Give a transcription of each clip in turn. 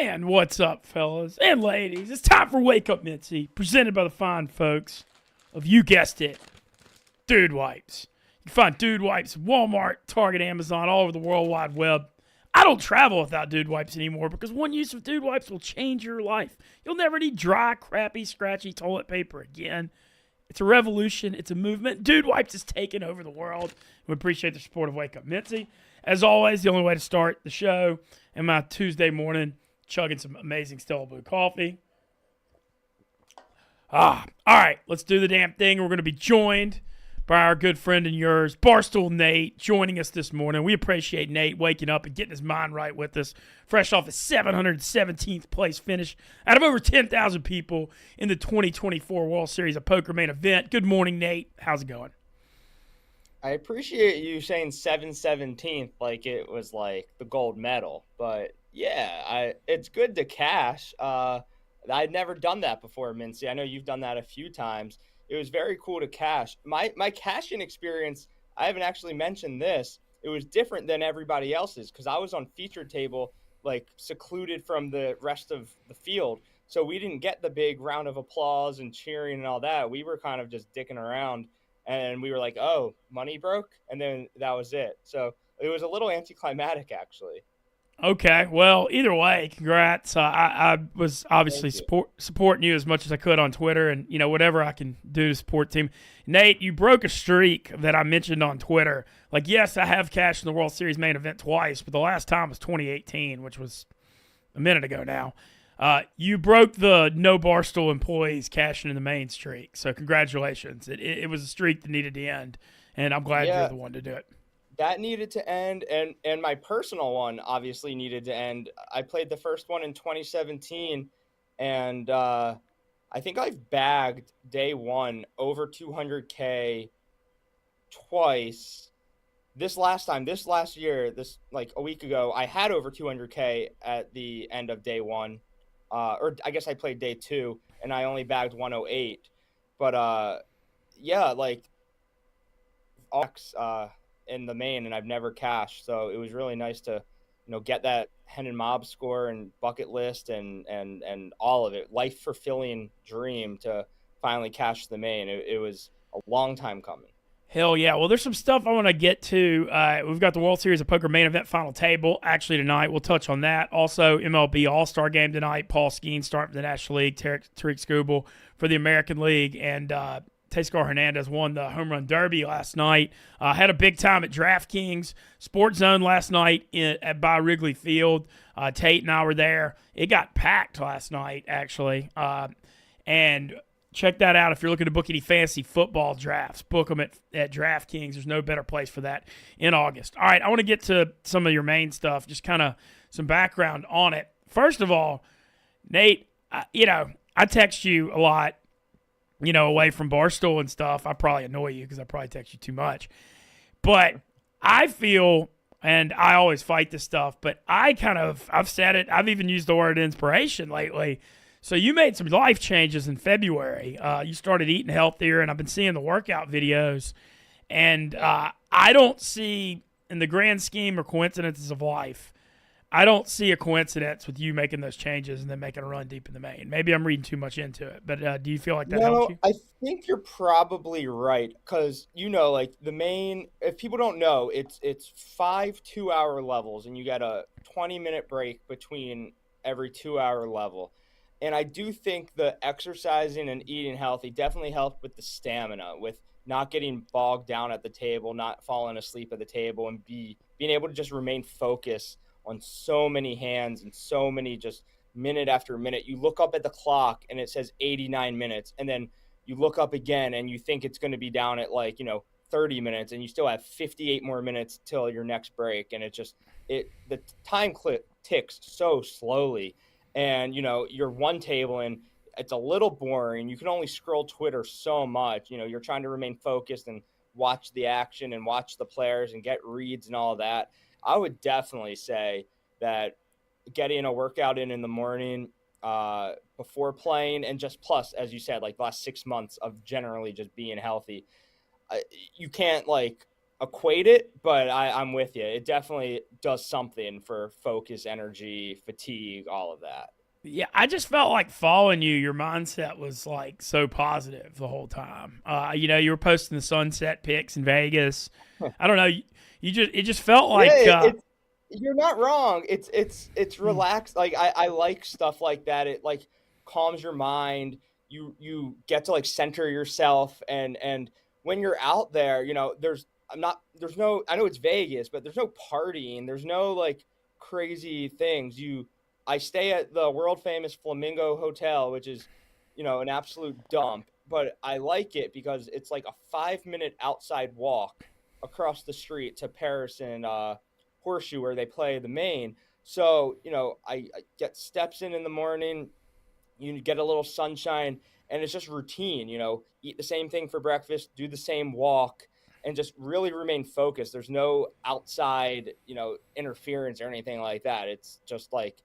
And what's up, fellas and ladies? It's time for Wake Up Mintzy, presented by the fine folks of, you guessed it, Dude Wipes. You can find Dude Wipes at Walmart, Target, Amazon, all over the World Wide Web. I don't travel without Dude Wipes anymore because one use of Dude Wipes will change your life. You'll never need dry, crappy, scratchy toilet paper again. It's a revolution. It's a movement. Dude Wipes is taking over the world. We appreciate the support of Wake Up Mintzy. As always, the only way to start the show and my Tuesday morning, chugging some amazing Stella Blue coffee. All right, let's do the damn thing. We're going to be joined by our good friend and yours, Barstool Nate, joining us this morning. We appreciate Nate waking up and getting his mind right with us, fresh off his 717th place finish out of over 10,000 people in the 2024 World Series of Poker main event. Good morning, Nate. How's it going? I appreciate you saying 717th like it was like the gold medal, but yeah, it's good to cash. I'd never done that before, Mincy. I know you've done that a few times. It was very cool to cash. My cashing experience, I haven't actually mentioned this. It was different than everybody else's because I was on feature table, like secluded from the rest of the field. So we didn't get the big round of applause and cheering and all that. We were kind of just dicking around, and we were like, oh, money broke, and then that was it. So it was a little anticlimactic, actually. Okay, well, either way, congrats. I was obviously supporting you as much as I could on Twitter and, whatever I can do to support the team. Nate, you broke a streak that I mentioned on Twitter. Like, yes, I have cashed in the World Series main event twice, but the last time was 2018, which was a minute ago now. You broke the no Barstool employees cashing in the main streak, so congratulations. It was a streak that needed to end, and I'm glad you're the one to do it. That needed to end, and my personal one obviously needed to end. I played the first one in 2017, and I think I've bagged day one over 200K twice. This last year, like a week ago, I had over 200K at the end of day one. Or I guess I played day two, and I only bagged 108. But, yeah, like, in the main, and I've never cashed, so it was really nice to get that Hen and Mob score and bucket list and all of it, life fulfilling dream to finally cash the main. It was a long time coming. Hell yeah. Well, there's some stuff I want to get to. We've got the World Series of Poker main event final table actually tonight. We'll touch on that. Also, MLB All-Star game tonight. Paul Skeen starting for the National League, Tariq Skubal for the American League, and Teoscar Hernandez won the Home Run Derby last night. Had a big time at DraftKings Sports Zone last night by Wrigley Field. Tate and I were there. It got packed last night, actually. And check that out if you're looking to book any fantasy football drafts. Book them at DraftKings. There's no better place for that in August. All right, I want to get to some of your main stuff, just kind of some background on it. First of all, Nate, I text you a lot, away from Barstool and stuff. I probably annoy you because I probably text you too much. But I feel, and I always fight this stuff, but I've said it, I've even used the word inspiration lately. So you made some life changes in February. You started eating healthier, and I've been seeing the workout videos. And I don't see, in the grand scheme or coincidences of life, I don't see a coincidence with you making those changes and then making a run deep in the main. Maybe I'm reading too much into it, but do you feel like that helps you? I think you're probably right because, like the main, if people don't know, it's 5 2-hour levels, and you get a 20-minute break between every 2-hour level. And I do think the exercising and eating healthy definitely helped with the stamina, with not getting bogged down at the table, not falling asleep at the table, and being able to just remain focused on so many hands and so many just minute after minute. You look up at the clock and it says 89 minutes, and then you look up again and you think it's going to be down at 30 minutes, and you still have 58 more minutes till your next break. And the time ticks so slowly, and you're one table and it's a little boring. You can only scroll Twitter so much. You're trying to remain focused and watch the action and watch the players and get reads and all that. I would definitely say that getting a workout in the morning before playing, and just plus, as you said, like the last 6 months of generally just being healthy, you can't equate it, but I'm with you. It definitely does something for focus, energy, fatigue, all of that. Yeah, I just felt like following you. Your mindset was like so positive the whole time. You were posting the sunset pics in Vegas. I don't know. It just felt Yeah, like you're not wrong. It's relaxed. Like I like stuff like that. It like calms your mind. You get to like center yourself, and when you're out there, there's no, I know it's Vegas, but there's no partying. There's no like crazy things. I stay at the world famous Flamingo Hotel, which is, an absolute dump, but I like it because it's like a 5-minute outside walk across the street to Paris and Horseshoe where they play the main. So, I get steps in the morning, you get a little sunshine, and it's just routine, eat the same thing for breakfast, do the same walk, and just really remain focused. There's no outside, interference or anything like that. It's just like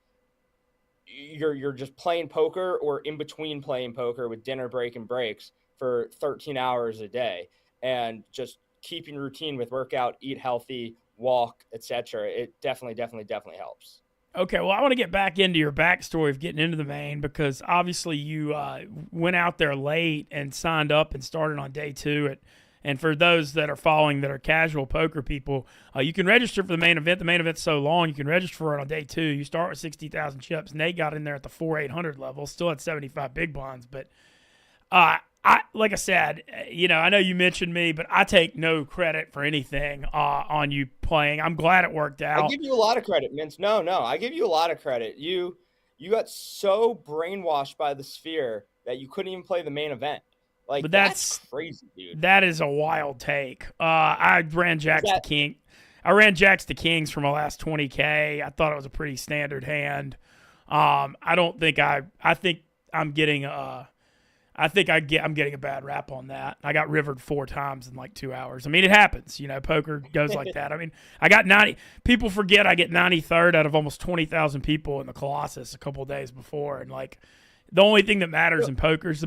you're just playing poker or in between playing poker with dinner break and breaks for 13 hours a day, and just keeping routine with workout, eat healthy, walk, etc. It definitely helps. okay. Well, I want to get back into your backstory of getting into the main because obviously you went out there late and signed up and started on day two at. And for those that are following that are casual poker people, you can register for the main event. The main event's so long, you can register for it on day two. You start with 60,000 chips. Nate got in there at the 4,800 level, still at 75 big blinds. But like I said, I know you mentioned me, but I take no credit for anything on you playing. I'm glad it worked I out. give you a lot of credit, Mintz. No, I give you a lot of credit. You got so brainwashed by the Sphere that you couldn't even play the main event. Like But that's crazy, dude. that is a wild take. I ran Jacks to King. I ran Jacks to Kings for my last 20K. I thought it was a pretty standard hand. I don't think I think I'm getting I'm getting a bad rap on that. I got rivered 4 times in like 2 hours. I mean, it happens. Poker goes like that. I mean, I got 90. People forget I get 93rd out of almost 20,000 people in the Colossus a couple of days before, and like the only thing that matters in poker is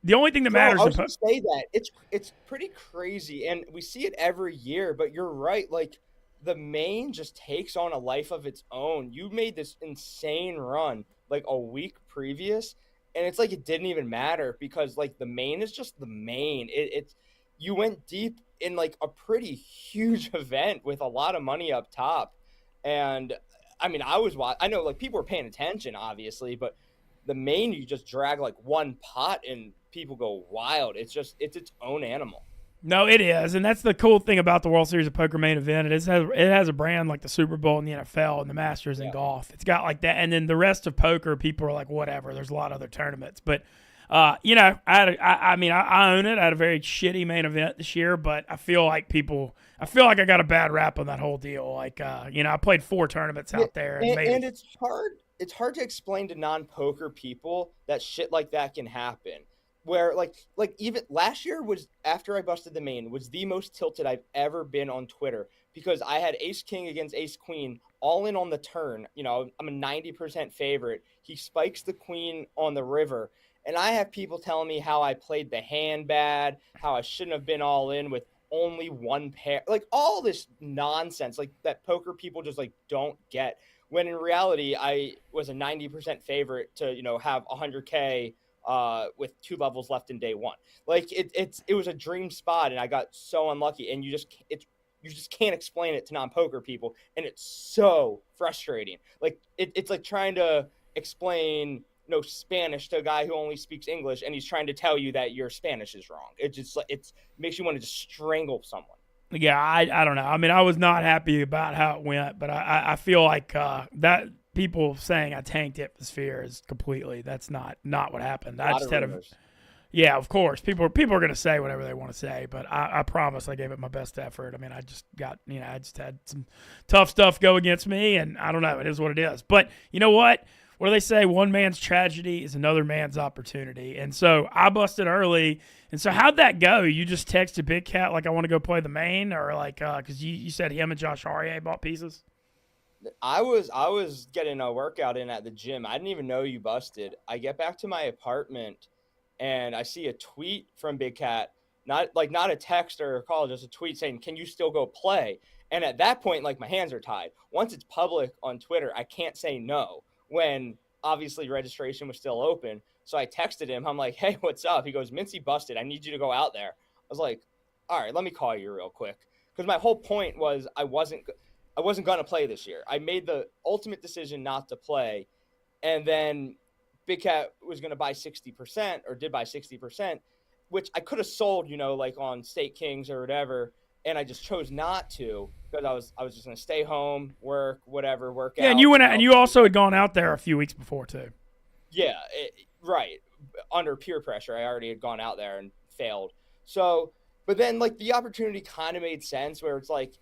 the only thing that matters. I was going to say that it's pretty crazy, and we see it every year. But you're right. Like the main just takes on a life of its own. You made this insane run like a week previous, and it's like it didn't even matter because like the main is just the main. It's you went deep in like a pretty huge event with a lot of money up top, and I mean I know like people were paying attention obviously, but the main you just drag like one pot and people go wild. It's its own animal. No, it is, and that's the cool thing about the World Series of Poker main event. It has a brand like the Super Bowl and the NFL and the Masters in golf. It's got like that, and then the rest of poker, people are like, whatever. There's a lot of other tournaments, but I own it. I had a very shitty main event this year, but I feel like I got a bad rap on that whole deal. Like, I played 4 tournaments out there, and it's hard. It's hard to explain to non-poker people that shit like that can happen. Where like even last year was after I busted the main was the most tilted I've ever been on Twitter because I had ace king against ace queen all in on the turn. I'm a 90% favorite. He spikes the queen on the river, and I have people telling me how I played the hand bad, how I shouldn't have been all in with only one pair, like all this nonsense like that poker people just like don't get, when in reality I was a 90% favorite to have 100K with 2 levels left in day one. Like it was a dream spot, and I got so unlucky. And you just can't explain it to non-poker people, and it's so frustrating. Like it's like trying to explain Spanish to a guy who only speaks English, and he's trying to tell you that your Spanish is wrong. It just like it makes you want to just strangle someone. Yeah, I don't know. I mean, I was not happy about how it went, but I feel like that. People saying I tanked it for Sphere is completely, that's not what happened. I just had yeah, of course. People are going to say whatever they want to say, but I promise I gave it my best effort. I mean, I just had some tough stuff go against me, and I don't know. It is what it is. But you know what? What do they say? One man's tragedy is another man's opportunity. And so I busted early. And so how'd that go? You just texted Big Cat like I want to go play the main, or like because you said him and Josh Aryeh bought pieces? I was getting a workout in at the gym. I didn't even know you busted. I get back to my apartment and I see a tweet from Big Cat, not a text or a call, just a tweet saying, "Can you still go play?" And at that point, like, my hands are tied. Once it's public on Twitter, I can't say no when obviously registration was still open. So I texted him. I'm like, "Hey, what's up?" He goes, "Mintzy busted. I need you to go out there." I was like, "All right, let me call you real quick." Because my whole point was I wasn't going to play this year. I made the ultimate decision not to play. And then Big Cat was going to buy 60% or did buy 60%, which I could have sold, like on State Kings or whatever. And I just chose not to because I was just going to stay home, work, whatever, work out. Yeah, and you went out, and you also had gone out there a few weeks before too. Yeah, right. Under peer pressure, I already had gone out there and failed. So, but then like the opportunity kind of made sense where it's like,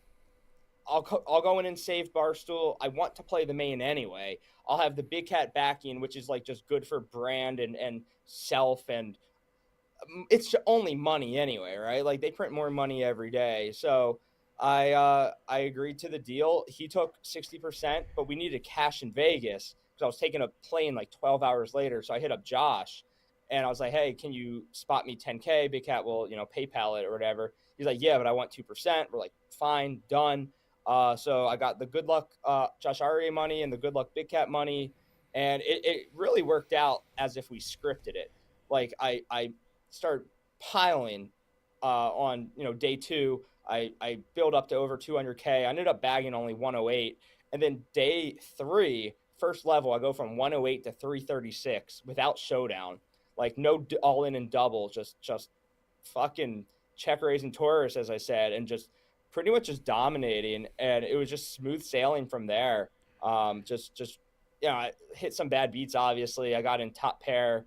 I'll go in and save Barstool. I want to play the main anyway. I'll have the Big Cat backing, which is like just good for brand and self, and it's only money anyway, right? Like they print more money every day. So I agreed to the deal. He took 60%, but we needed cash in Vegas because I was taking a plane like 12 hours later. So I hit up Josh and I was like, "Hey, can you spot me 10K? Big Cat will, PayPal it or whatever." He's like, "Yeah, but I want 2%. We're like, "Fine, done." So I got the good luck Josh Aria money and the good luck Big Cat money, and it really worked out as if we scripted it. Like I start piling on day 2. I build up to over 200K. I ended up bagging only 108, and then day 3, first level, I go from 108 to 336 without showdown, like no all in and double, just fucking check raising Taurus, as I said, and just pretty much just dominating, and it was just smooth sailing from there. I hit some bad beats. Obviously, I got in top pair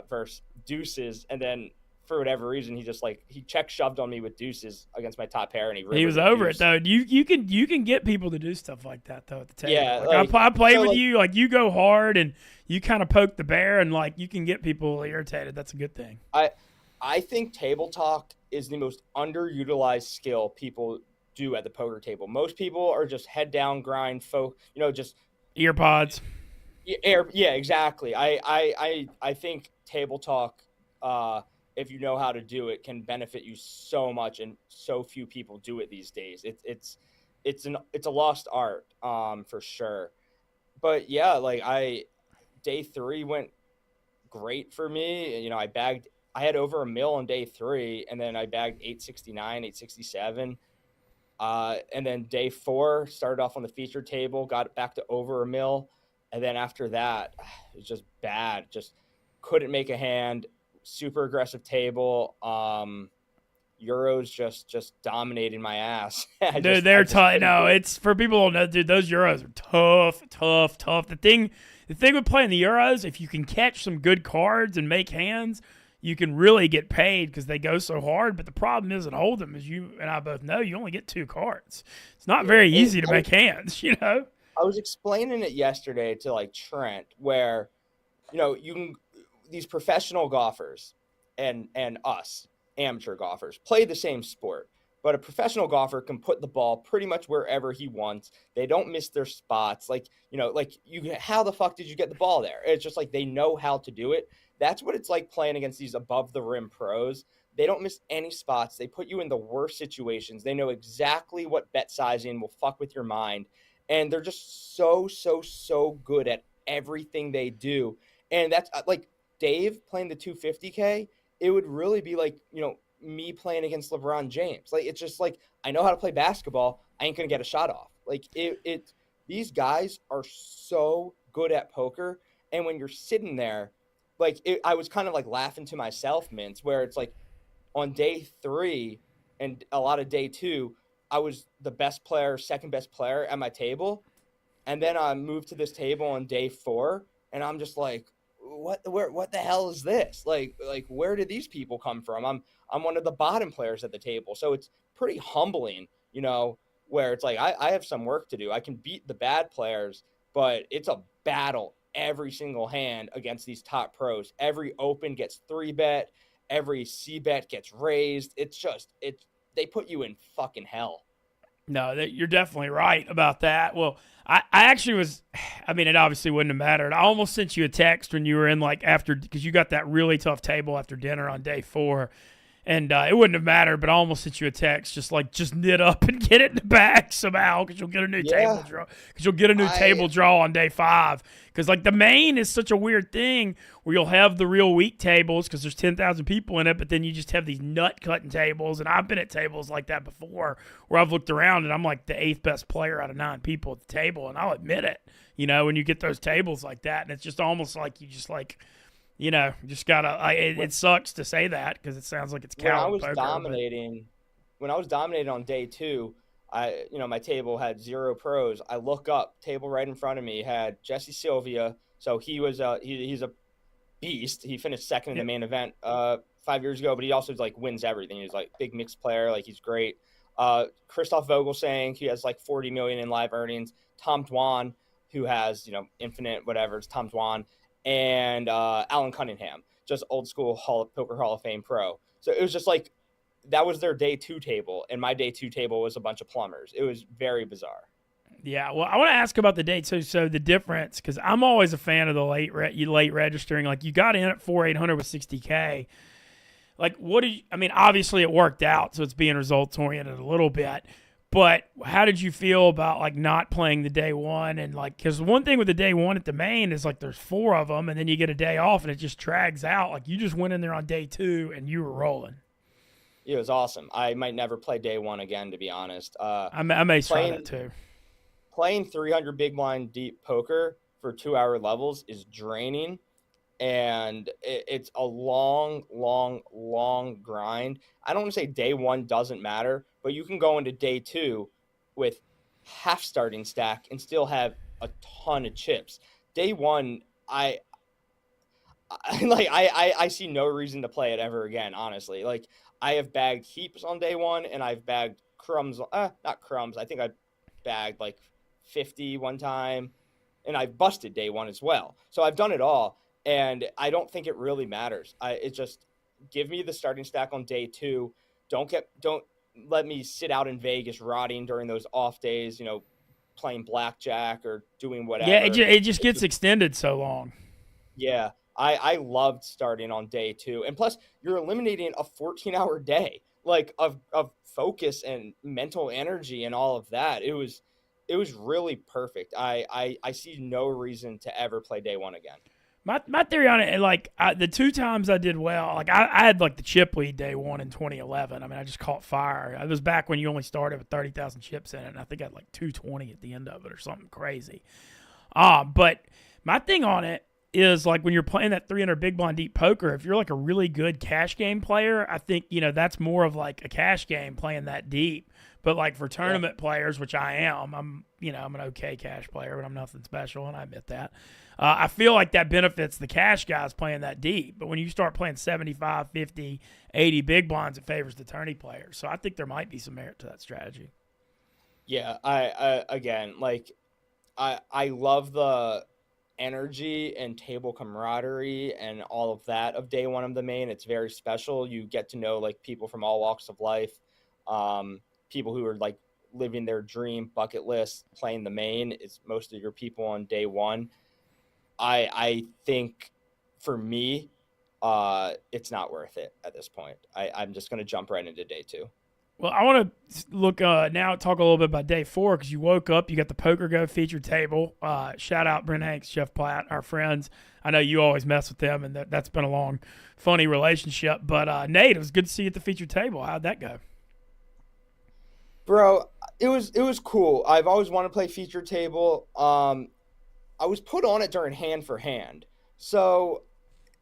versus deuces, and then for whatever reason, he check shoved on me with deuces against my top pair, and he was over it though. You can get people to do stuff like that though at the table. Yeah, I play with you. Like you go hard and you kind of poke the bear, and like you can get people irritated. That's a good thing. I think table talk is the most underutilized skill people do at the poker table. Most people are just head down, grind, just ear pods. Yeah, exactly. I think table talk, if you know how to do it, can benefit you so much, and so few people do it these days. It's a lost art, for sure. But yeah, like day 3 went great for me. I had over $1 million on day 3, and then I bagged 869, 867. And then day 4 started off on the featured table, got back to over $1 million. And then after that, it was just bad. Just couldn't make a hand. Super aggressive table. Euros just dominating my ass. Dude, they're tough. No, it's for people who don't know, dude, those Euros are tough. The thing with playing the Euros, if you can catch some good cards and make hands, you can really get paid because they go so hard. But the problem is at Hold'em, as you and I both know, you only get 2 cards. It's not very easy to make hands, I was explaining it yesterday to like Trent, where, you can, these professional golfers and us amateur golfers play the same sport, but a professional golfer can put the ball pretty much wherever he wants. They don't miss their spots. How the fuck did you get the ball there? It's just like they know how to do it. That's what it's like playing against these above the rim pros. They don't miss any spots. They put you in the worst situations. They know exactly what bet sizing will fuck with your mind. And they're just so good at everything they do. And that's like Dave playing the 250K. It would really be like, me playing against LeBron James. Like, it's just like, I know how to play basketball. I ain't going to get a shot off. Like these guys are so good at poker. And when you're sitting there, I was kind of like laughing to myself, Mintz, where it's like on day 3 and a lot of day 2, I was the best player, second best player at my table. And then I moved to this table on day 4, and I'm just like, what the hell is this? Like where did these people come from? I'm one of the bottom players at the table. So it's pretty humbling, where it's like, I have some work to do. I can beat the bad players, but it's a battle every single hand against these top pros. Every open gets 3-bet, every C-bet gets raised. They put you in fucking hell. No, you're definitely right about that. Well, I actually was, it obviously wouldn't have mattered. I almost sent you a text when you were in because you got that really tough table after dinner on day 4. And it wouldn't have mattered, but I almost sent you a text, just knit up and get it in the bag somehow, because you'll get a new table draw. Because you'll get a new table draw on day 5. Because like the main is such a weird thing where you'll have the real weak tables because there's 10,000 people in it, but then you just have these nut cutting tables. And I've been at tables like that before, where I've looked around and I'm like the 8th best player out of 9 people at the table, and I'll admit it. When you get those tables like that, and it's just almost like you just like. Just gotta. It sucks to say that because it sounds like it's when I coward was poker. when I was dominating on day 2, my table had 0 pros. I look up, table right in front of me had Jesse Sylvia. So he was he's a beast. He finished second in the main event 5 years ago, but he also like wins everything. He's like big mixed player, like he's great. Christoph Vogelsang, he has like 40 million in live earnings. Tom Dwan, who has infinite whatever, it's Tom Dwan. And Alan Cunningham, just old school Poker Hall of Fame pro. So it was just like that was their day 2 table, and my day 2 table was a bunch of plumbers. It was very bizarre. Yeah, well, I want to ask about the day 2. So the difference, because I'm always a fan of the late registering. Like you got in at 4,800 with 60K. Like what did you? I mean, obviously it worked out, so it's being results oriented a little bit. But how did you feel about like not playing the day 1 and like because one thing with the day 1 at the main is like there's 4 of them and then you get a day off and it just drags out. Like you just went in there on day 2 and you were rolling. It was awesome. I might never play day 1 again, to be honest. I may try that too. Playing 300 big blind deep poker for 2-hour levels is draining, and it's a long grind. I don't want to say day 1 doesn't matter, but you can go into day 2 with half starting stack and still have a ton of chips. Day 1, I see no reason to play it ever again, honestly. Like I have bagged heaps on day 1 and I've bagged crumbs, not crumbs. I think I bagged like 50 one time, and I've busted day 1 as well. So I've done it all, and I don't think it really matters. It just give me the starting stack on day 2. Don't let me sit out in Vegas rotting during those off days, playing blackjack or doing whatever. Yeah, it just gets extended so long. Yeah, I loved starting on day 2. And plus, you're eliminating a 14-hour day, like of focus and mental energy and all of that. It was really perfect. I see no reason to ever play day 1 again. My theory on it, like the 2 times I did well, like I had like the chip lead day 1 in 2011. I mean, I just caught fire. It was back when you only started with 30,000 chips in it, and I think I had like 220 at the end of it or something crazy. But my thing on it is like when you're playing that 300 big blind deep poker, if you're like a really good cash game player, I think that's more of like a cash game playing that deep. But like for tournament players, which I am, I'm an okay cash player, but I'm nothing special, and I admit that. I feel like that benefits the cash guys playing that deep. But when you start playing 75, 50, 80 big blinds, it favors the tourney players. So I think there might be some merit to that strategy. Yeah, I love the energy and table camaraderie and all of that of day 1 of the main. It's very special. You get to know like people from all walks of life, people who are like living their dream bucket list. Playing the main is most of your people on day 1. I think for me, it's not worth it at this point. I'm just going to jump right into day 2. Well, I want to look now, talk a little bit about day 4, because you woke up, you got the Poker Go featured table. Shout out Brent Hanks, Jeff Platt, our friends. I know you always mess with them, and that's been a long, funny relationship. But Nate, it was good to see you at the featured table. How'd that go? Bro, it was cool. I've always wanted to play featured table. I was put on it during hand for hand. So,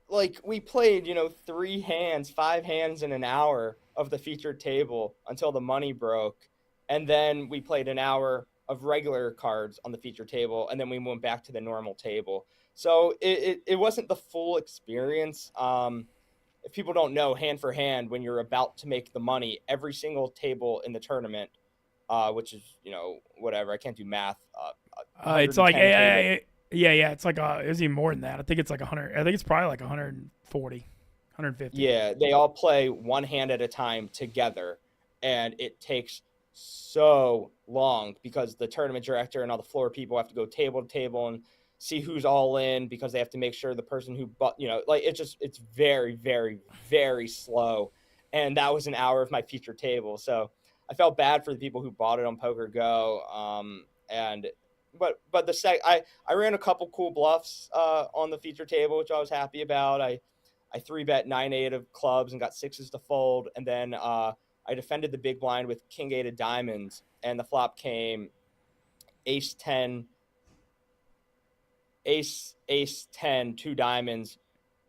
like, we played, 3 hands, 5 hands in an hour of the featured table until the money broke. And then we played an hour of regular cards on the featured table, and then we went back to the normal table. So it wasn't the full experience. If people don't know, hand for hand, when you're about to make the money, every single table in the tournament, which is, whatever, I can't do math. It's like, yeah, it's like, it was even more than that. I think it's like 100. I think it's probably like 140, 150. Yeah, they all play one hand at a time together, and it takes so long because the tournament director and all the floor people have to go table to table and see who's all in, because they have to make sure the person who it's very, very, very slow. and that was an hour of my feature table. So I felt bad for the people who bought it on Poker Go. But I ran a couple cool bluffs on the feature table, which I was happy about. I 3-bet 9-8 of clubs and got sixes to fold, and then I defended the big blind with king-8 of diamonds, and the flop came ace-10, ace-10, 2 diamonds,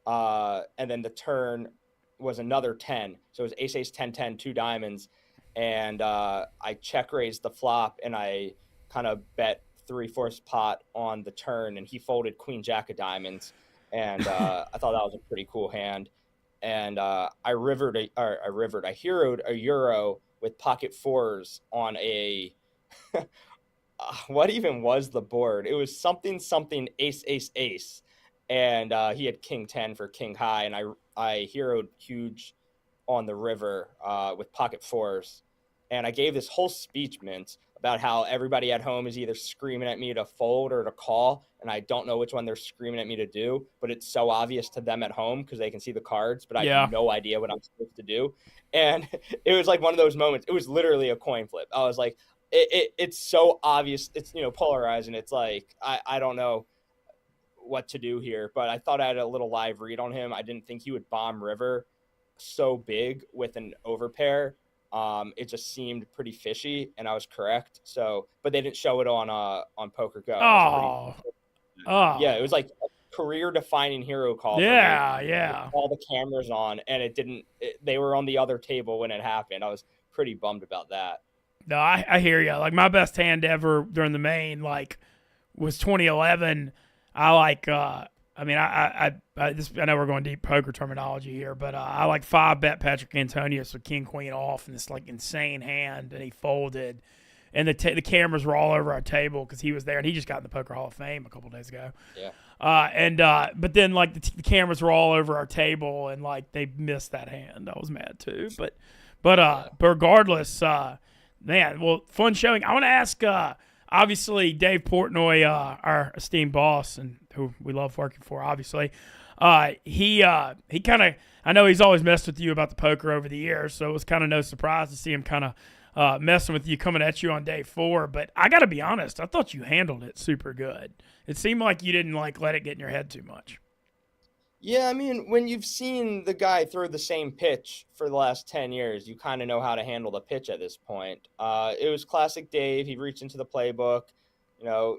and then the turn was another 10. So it was ace-10-10, 2 diamonds, and I check raised the flop, and I kind of bet 3/4 pot on the turn, and he folded queen-jack of diamonds, and I thought that was a pretty cool hand. And I heroed a euro with pocket fours on a what even was the board? It was something ace ace ace, and he had king 10 for king high, and I heroed huge on the river with pocket fours, and I gave this whole speech, Mint, about how everybody at home is either screaming at me to fold or to call, and I don't know which one they're screaming at me to do, but it's so obvious to them at home because they can see the cards, but I Yeah. have no idea what I'm supposed to do. And it was like one of those moments. It was literally a coin flip. I was like, it's so obvious. It's, polarizing. It's like, I don't know what to do here, but I thought I had a little live read on him. I didn't think he would bomb river so big with an overpair. It just seemed pretty fishy, and I was correct. So, but they didn't show it on Poker Go. Yeah, it was like a career-defining hero call. Yeah, for me. yeah. All the cameras on, and it didn't. They were on the other table when it happened. I was pretty bummed about that. No, I hear you. Like my best hand ever during the main, like, was 2011. I like. I mean, I know we're going deep poker terminology here, but I like 5-bet Patrick Antonius with king queen off in this like insane hand, and he folded, and the cameras were all over our table because he was there, and he just got in the Poker Hall of Fame a couple days ago. Yeah. But then like the cameras were all over our table, and like they missed that hand. I was mad too, but regardless, man, well, fun showing. I want to ask. Obviously, Dave Portnoy, our esteemed boss, and who we love working for, obviously, he kind of, I know he's always messed with you about the poker over the years, so it was kind of no surprise to see him kind of messing with you, coming at you on day 4. But I got to be honest, I thought you handled it super good. It seemed like you didn't like let it get in your head too much. Yeah, I mean, when you've seen the guy throw the same pitch for the last 10 years, you kind of know how to handle the pitch at this point. It was classic Dave. He reached into the playbook,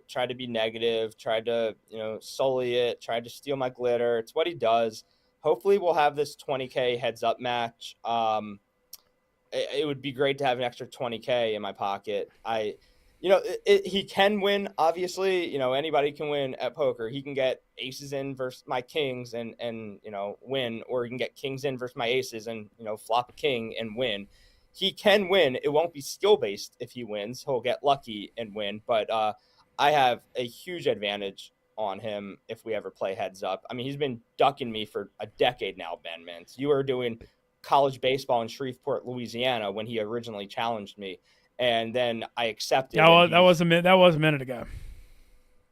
tried to be negative, tried to, sully it, tried to steal my glitter. It's what he does. Hopefully we'll have this 20K heads up match. It would be great to have an extra 20K in my pocket. He can win, obviously. Anybody can win at poker. He can get aces in versus my kings and win, or he can get kings in versus my aces and, flop a king and win. He can win. It won't be skill-based if he wins. He'll get lucky and win, but I have a huge advantage on him if we ever play heads up. I mean, he's been ducking me for a decade now, Ben Mintz. You were doing college baseball in Shreveport, Louisiana when he originally challenged me. And then I accepted. That was a minute ago.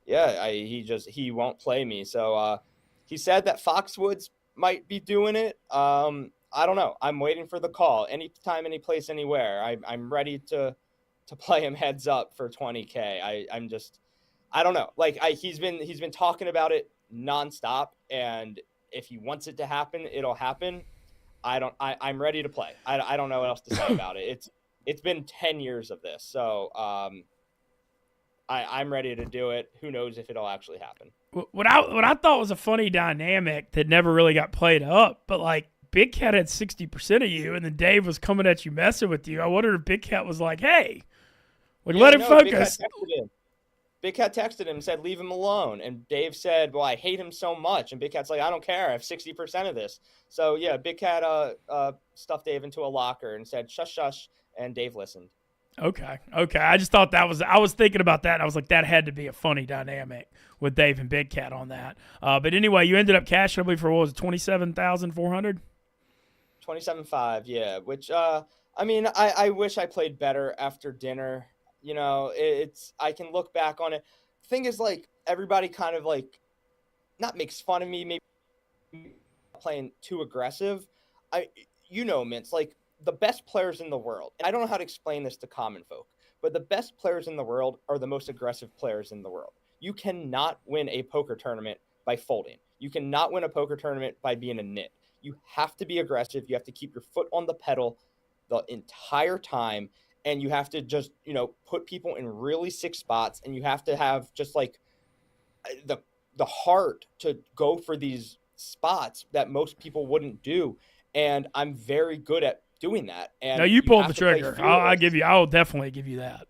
Yeah, he won't play me. So he said that Foxwoods might be doing it. I don't know. I'm waiting for the call. Anytime, any place, anywhere. I'm ready to play him heads up for 20K. I don't know. Like he's been talking about it nonstop, and if he wants it to happen, it'll happen. I'm ready to play. I don't know what else to say about it. It's been 10 years of this, so I'm ready to do it. Who knows if it'll actually happen? What I thought was a funny dynamic that never really got played up, but like Big Cat had 60% of you, and then Dave was coming at you, messing with you. I wondered if Big Cat was like, "Hey, let him focus." Big Cat texted him and said, "Leave him alone." And Dave said, "Well, I hate him so much." And Big Cat's like, "I don't care. I have 60% of this." So yeah, Big Cat stuffed Dave into a locker and said, "Shush, shush." And Dave listened. Okay. I just thought I was thinking about that, and I was like, that had to be a funny dynamic with Dave and Big Cat on that. But anyway, you ended up cashing, I believe, for what was it, 27,400? 27.5, yeah. Which I mean, I wish I played better after dinner. I can look back on it. The thing is, like, everybody kind of like not makes fun of me, maybe playing too aggressive. Mintz, like the best players in the world. I don't know how to explain this to common folk, but the best players in the world are the most aggressive players in the world. You cannot win a poker tournament by folding. You cannot win a poker tournament by being a nit. You have to be aggressive. You have to keep your foot on the pedal the entire time. And you have to just, put people in really sick spots. And you have to have just like the heart to go for these spots that most people wouldn't do. And I'm very good at doing that. And no, you pulled the trigger. I'll definitely give you that.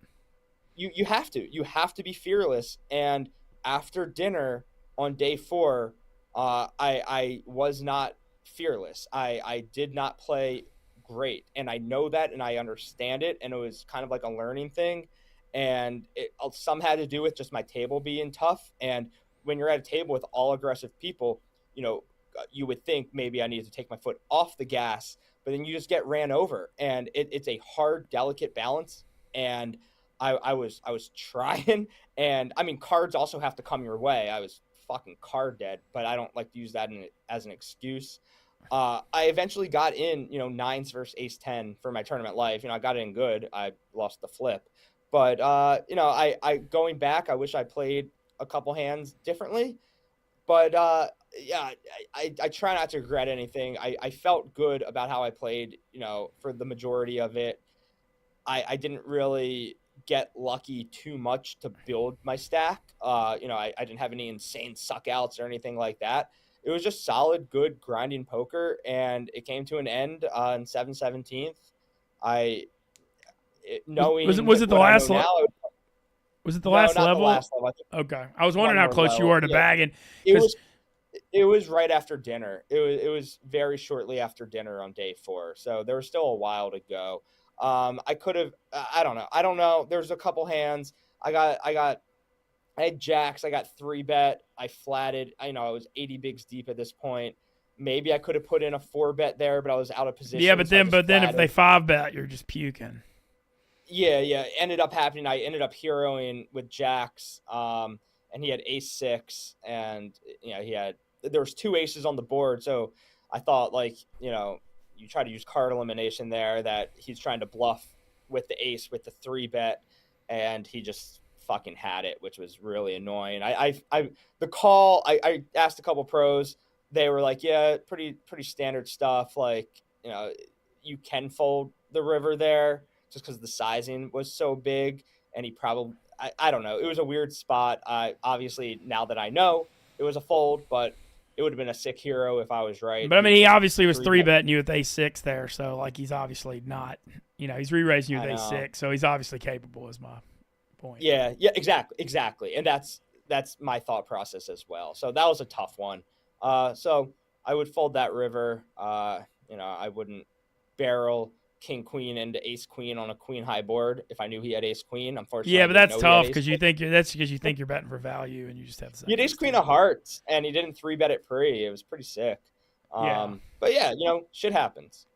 You have to be fearless. And after dinner on day 4, I was not fearless. I did not play great, and I know that, and I understand it, and it was kind of like a learning thing, and some had to do with just my table being tough. And when you're at a table with all aggressive people, you would think maybe I needed to take my foot off the gas, but then you just get ran over, and it's a hard, delicate balance. And I was trying, and I mean, cards also have to come your way. I was fucking card dead, but I don't like to use that as an excuse. I eventually got in, 9s versus ace 10 for my tournament life. I got in good. I lost the flip, but I going back, I wish I played a couple hands differently, but yeah, I try not to regret anything. I felt good about how I played, for the majority of it. I didn't really get lucky too much to build my stack. I didn't have any insane suck outs or anything like that. It was just solid, good, grinding poker, and it came to an end on 7/17. Was it the last level? Was it the last level? Not the last level. Okay, I was wondering how close you were to bagging. It was right after dinner. It was very shortly after dinner on day 4, so there was still a while to go. I could have. I don't know. There's a couple hands. I had jacks. I got 3-bet. I flatted. I was 80 bigs deep at this point. Maybe I could have put in a 4-bet there, but I was out of position. Yeah, but then if they 5-bet, you're just puking. Yeah. Ended up happening. I ended up heroing with jacks, and he had ace 6, and there was 2 aces on the board. So I thought, you try to use card elimination there, that he's trying to bluff with the ace with the 3-bet, and he just fucking had it, which was really annoying. I asked a couple pros. They were like, yeah, pretty standard stuff. You can fold the river there just because the sizing was so big, and he probably, I don't know. It was a weird spot. Obviously, now that I know, it was a fold, but it would have been a sick hero if I was right. But I mean, he obviously was 3-betting you with ace 6 there, so he's obviously not. He's re-raising you with ace 6, so he's obviously capable. Is my point. Yeah, exactly, and that's my thought process as well. So that was a tough one. So I would fold that river. I wouldn't barrel king queen into ace queen on a queen high board if I knew he had ace queen. Unfortunately, yeah, but that's tough because you think you're betting for value, and you just have to. He had ace queen of hearts, and he didn't 3-bet it pre. It was pretty sick. But yeah, shit happens.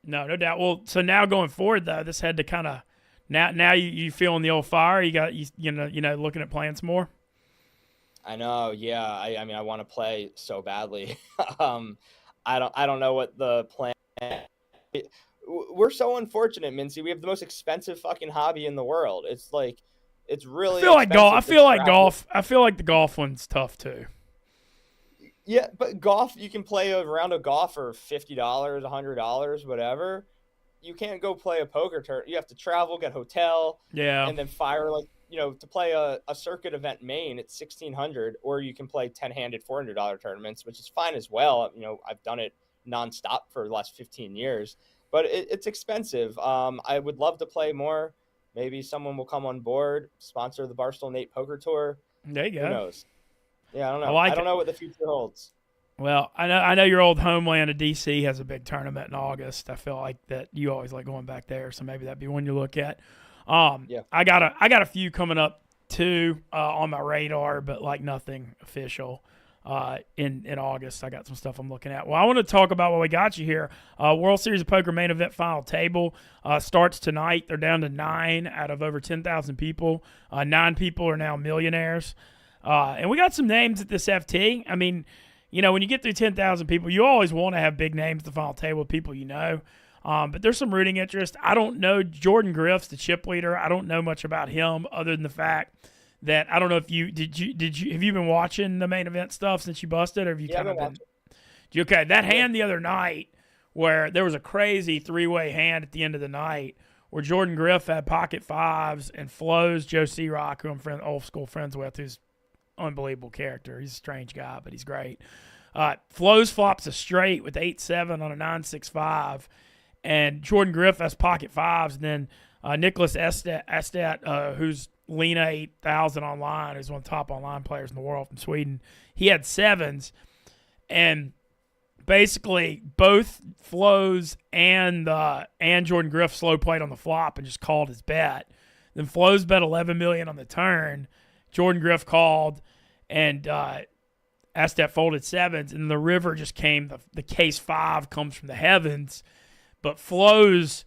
No doubt. Well, so now going forward though, this had to kind of now you feeling the old fire. You got looking at playing some more. I know. Yeah. I mean, I want to play so badly. I don't know what the plan. We're so unfortunate, Mintzy. We have the most expensive fucking hobby in the world. It's really. I feel like golf. I feel like the golf one's tough too. Yeah, but golf, you can play a round of golf for $50, $100, whatever. You can't go play a poker tournament. You have to travel, get hotel, and then fire to play a circuit event main. It's $1,600, or you can play 10-handed $400 tournaments, which is fine as well. I've done it nonstop for the last 15 years. But it's expensive. I would love to play more. Maybe someone will come on board, sponsor the Barstool Nate Poker Tour. There you go. Who knows? Yeah, I don't know. I don't know what the future holds. Well, I know your old homeland of DC has a big tournament in August. I feel like that you always like going back there, so maybe that'd be one you look at. Yeah. I got a few coming up too on my radar, but nothing official. In August, I got some stuff I'm looking at. Well, I want to talk about what we got you here. World Series of Poker main event final table starts tonight. They're down to 9 out of over 10,000 people. 9 people are now millionaires. And we got some names at this FT. I mean, when you get through 10,000 people, you always want to have big names at the final table, people you know. But there's some rooting interest. I don't know. Jordan Griff's the chip leader. I don't know much about him other than the fact that I don't know if you have you been watching the main event stuff since you busted, or have you kind of been? Okay, that hand the other night where there was a crazy three-way hand at the end of the night where Jordan Griff had pocket fives and Flo's Joe Rock, who I'm old school friends with, who's unbelievable character. He's a strange guy, but he's great. Flo's flops a straight with 8-7 on a 9-6-5, and Jordan Griff has pocket fives. And then Nicholas Estet, who's Lena 8000 online, who's one of the top online players in the world from Sweden, he had sevens, and basically both Flo's and Jordan Griff slow played on the flop and just called his bet. Then Flo's bet $11 million on the turn. Jordan Griff called, and Estet folded sevens, and the river just came. The case 5 comes from the heavens, but Flo's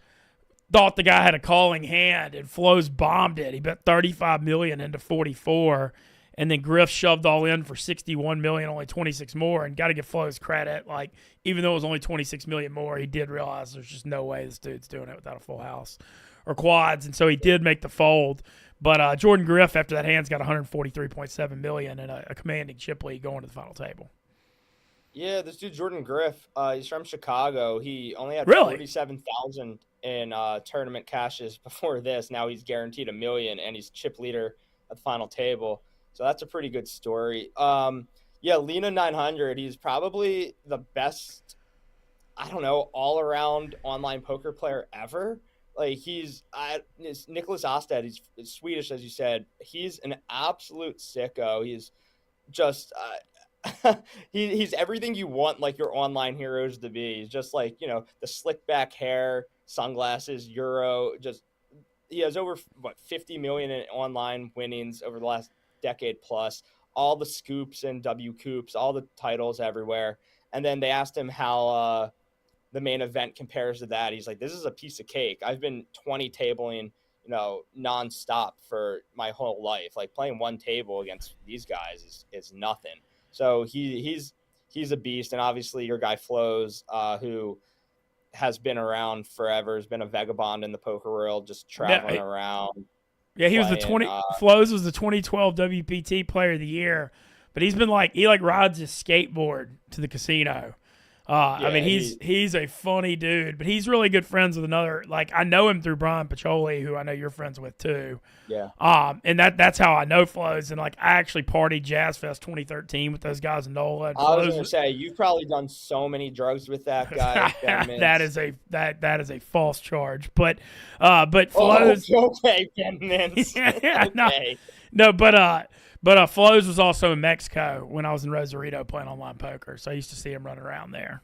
thought the guy had a calling hand, and Flo's bombed it. He bet $35 million into 44, and then Griff shoved all in for $61 million, only 26 more. And got to give Flo's credit. Like, even though it was only 26 million more, he did realize there's just no way this dude's doing it without a full house or quads, and so he did make the fold. But Jordan Griff, after that hand's got $143.7 million and a commanding chip lead going to the final table. Yeah, this dude Jordan Griff, he's from Chicago. He only had 47,000 in tournament cashes before this. Now he's guaranteed $1 million, and he's chip leader at the final table. So that's a pretty good story. Yeah, Lena 900. He's probably the best, I don't know, all around online poker player ever. Like, it's Nicholas Osted. He's Swedish, as you said. He's an absolute sicko. He's just he's everything you want, like, your online heroes to be. He's just like, the slick back hair, sunglasses, Euro. Just he has over 50 million in online winnings over the last decade plus. All the scoops and W coops, all the titles everywhere. And then they asked him how the main event compares to that. He's like, this is a piece of cake. I've been 20 tabling, nonstop for my whole life. Like, playing one table against these guys is nothing. So he's a beast. And obviously your guy Flo's, who has been around forever, has been a vagabond in the poker world, just traveling around. Yeah, he was Flo's was the 2012 WPT Player of the Year, but he rides his skateboard to the casino. I mean, he's a funny dude, but he's really good friends with another. Like, I know him through Brian Pacholi, who I know you're friends with too. Yeah. And that's how I know Flo's. And like, I actually partied Jazz Fest 202013 with those guys in NOLA. I was going to say, you've probably done so many drugs with that guy. that is a false charge, but Flo's. Okay, Ben Mintz. Okay. No, but Flo's was also in Mexico when I was in Rosarito playing online poker, so I used to see him running around there.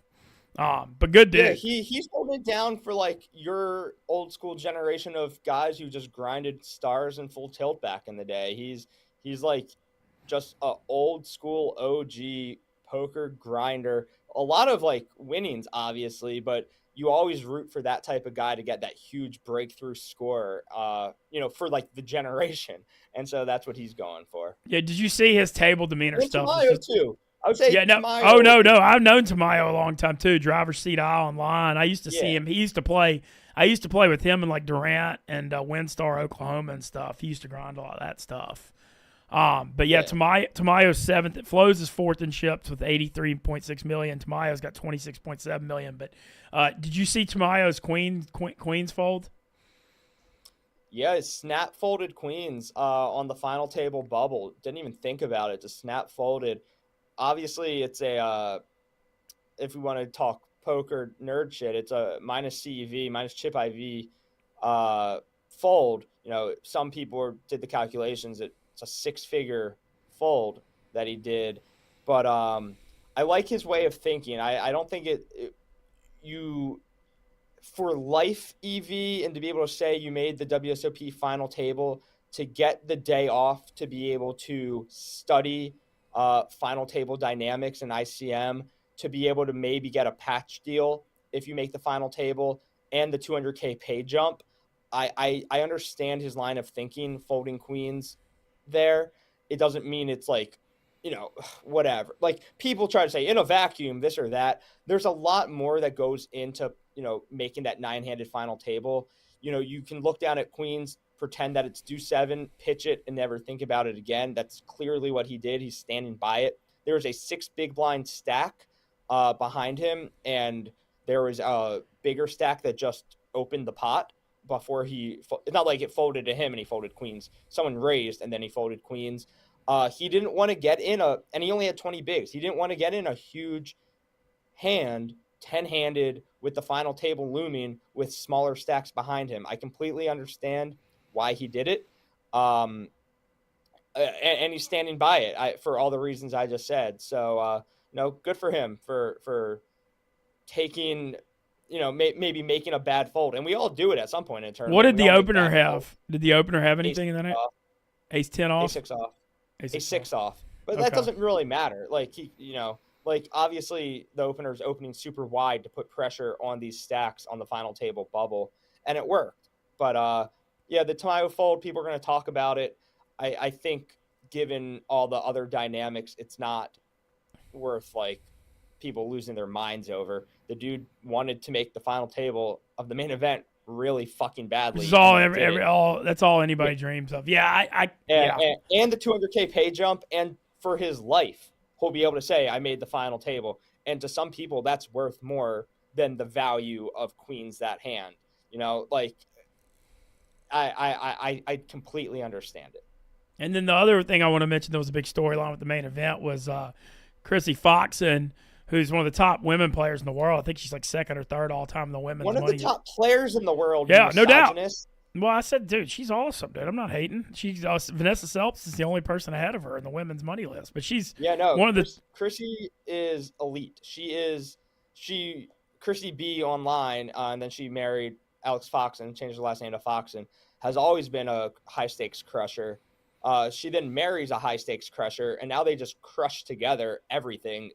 But good dude. Yeah, he's holding it down for like your old school generation of guys who just grinded stars and full tilt back in the day. He's like just a old school OG poker grinder. A lot of like winnings, obviously, but you always root for that type of guy to get that huge breakthrough score, for like the generation. And so that's what he's going for. Yeah. Did you see his table demeanor stuff? Tamayo too. I would say Tamayo. Oh, no. I've known Tamayo a long time too. Driver's seat aisle online. I used to see him. I used to play with him in like Durant and Windstar, Oklahoma and stuff. He used to grind a lot of that stuff. But Tamayo's 7th. Flo's is 4th in chips with 83.6 million. Tamayo's got 26.7 million. But did you see Tamayo's queens fold? Yeah, it's snap folded queens on the final table bubble. Didn't even think about it. Just snap folded. Obviously, it's if we want to talk poker nerd shit, it's a minus CEV, minus chip IV fold. Some people did the calculations. It's a 6-figure fold that he did. But I like his way of thinking. I don't think you for life EV, and to be able to say you made the WSOP final table, to get the day off to be able to study final table dynamics and ICM, to be able to maybe get a patch deal if you make the final table, and the 200K pay jump. I understand his line of thinking, folding queens there. It doesn't mean it's like whatever. Like, people try to say in a vacuum, this or that. There's a lot more that goes into, making that 9-handed final table. You can look down at queens, pretend that it's deuce 7, pitch it, and never think about it again. That's clearly what he did. He's standing by it. There was a 6 big blind stack behind him, and there was a bigger stack that just opened the pot before it's not like it folded to him and he folded queens. Someone raised and then he folded queens. He didn't want to get in and he only had 20 bigs. He didn't want to get in a huge hand, 10-handed, with the final table looming with smaller stacks behind him. I completely understand why he did it. And he's standing by it for all the reasons I just said. So, good for him for taking, maybe making a bad fold. And we all do it at some point in a tournament. What did the opener have? Did the opener have anything in the night? Ace-10 off? Ace-6 off. Ace-6 off. But Okay. that doesn't really matter. Like, obviously the opener's opening super wide to put pressure on these stacks on the final table bubble, and it worked. But, the Tamayo fold, people are going to talk about it. I think given all the other dynamics, it's not worth, people losing their minds over. The dude wanted to make the final table of the main event really fucking badly. This is all that's all anybody dreams of. Yeah, and the 200K pay jump, and for his life, he'll be able to say, I made the final table. And to some people, that's worth more than the value of queens that hand. I completely understand it. And then the other thing I want to mention that was a big storyline with the main event was Chrissy Foxen, who's one of the top women players in the world. I think she's like second or third all time in the women's One of money. the top players in the world. Yeah, no doubt. Well, I said, dude, she's awesome, dude. I'm not hating. She's Vanessa Selps is the only person ahead of her in the women's money list, but she's one of the. Chrissy is elite. Chrissy B online, and then she married Alex Foxen, changed her last name to Foxen. Has always been a high stakes crusher. She then marries a high stakes crusher, and now they just crush together everything.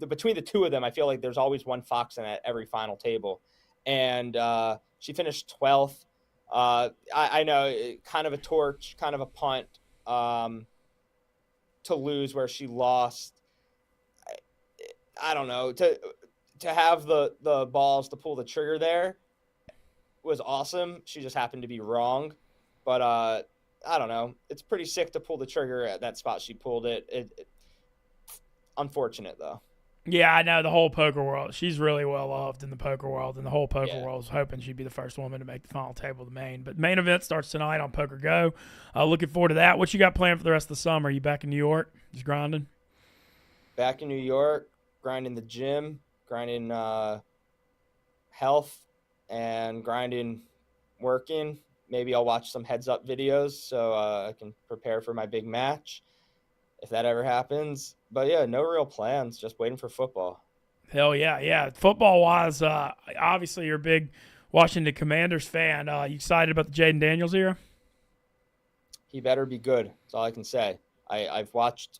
Between the two of them, I feel like there's always one Foxen at every final table. And she finished 12th. I know, kind of a torch, kind of a punt to lose where she lost. I don't know. To have the balls to pull the trigger there was awesome. She just happened to be wrong. But I don't know. It's pretty sick to pull the trigger at that spot she pulled it. Unfortunate, though. Yeah, I know, the whole poker world. She's really well loved in the poker world, and the whole poker world was hoping she'd be the first woman to make the final table of the main. But main event starts tonight on Poker Go. Looking forward to that. What you got planned for the rest of the summer? Are you back in New York? Just grinding? Back in New York, grinding the gym, grinding health, and grinding working. Maybe I'll watch some heads-up videos so I can prepare for my big match, if that ever happens. But, yeah, no real plans, just waiting for football. Hell yeah, yeah. Football-wise, obviously you're a big Washington Commanders fan. You excited about the Jaden Daniels era? He better be good. That's all I can say. I've watched